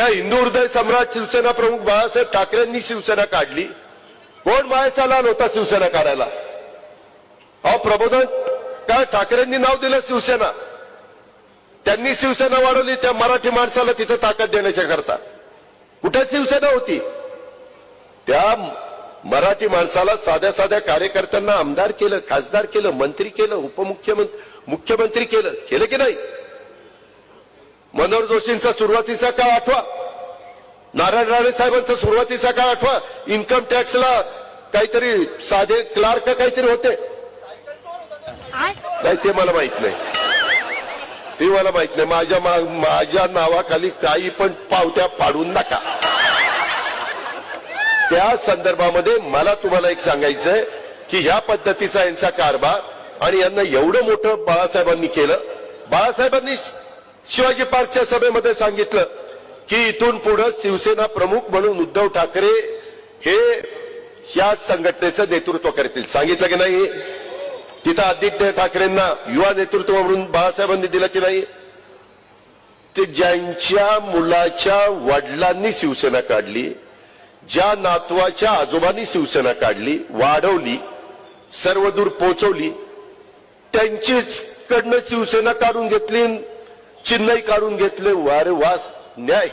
त्या हिंदू हृदय सम्राट शिवसेना प्रमुख बाळासाहेब ठाकरेंनी शिवसेना काढली। कोण मायाचा लाल होता शिवसेना काढायला? अहो प्रबोधन काय ठाकरेंनी नाव दिलं शिवसेना, त्यांनी शिवसेना वाढवली त्या मराठी माणसाला तिथे ताकद देण्याच्या करता। कुठे शिवसेना होती? त्या मराठी माणसाला साध्या साध्या कार्यकर्त्यांना आमदार केलं, खासदार केलं, मंत्री केलं, मुख्यमंत्री केलं की नाही? मनोहर जोशींचा सुरुवातीचा काळ आठवा, नारायण राणे साहेबांचा सुरुवातीचा काळ आठवा। इन्कम टॅक्सला काहीतरी साधे क्लार्क काहीतरी होते, नाही ते मला माहित नाही, ते मला माहित नाही। माझ्या नावाखाली काही पण पावत्या पाडून नका। त्या संदर्भामध्ये मला तुम्हाला एक सांगायचंय की ह्या पद्धतीचा यांचा कारभार आणि यांना एवढं मोठं बाळासाहेबांनी केलं। बाळासाहेबांनी शिवाजी पार्कच्या सभेमध्ये सांगितलं की इथून पुढे शिवसेना प्रमुख म्हणून उद्धव ठाकरे हे या संघटनेचं नेतृत्व करतील, सांगितलं की नाही? तिथं आदित्य ठाकरेंना युवा नेतृत्व म्हणून बाळासाहेबांनी दिलं की नाही? ते ज्यांच्या मुलाच्या वडिलांनी शिवसेना काढली, ज्या नातवाच्या आजोबांनी शिवसेना काढली, वाढवली, सर्वदूर पोहोचवली, त्यांचीच कडनं शिवसेना काढून घेतली, चिन्हही काढून घेतले। वारे वास न्याय।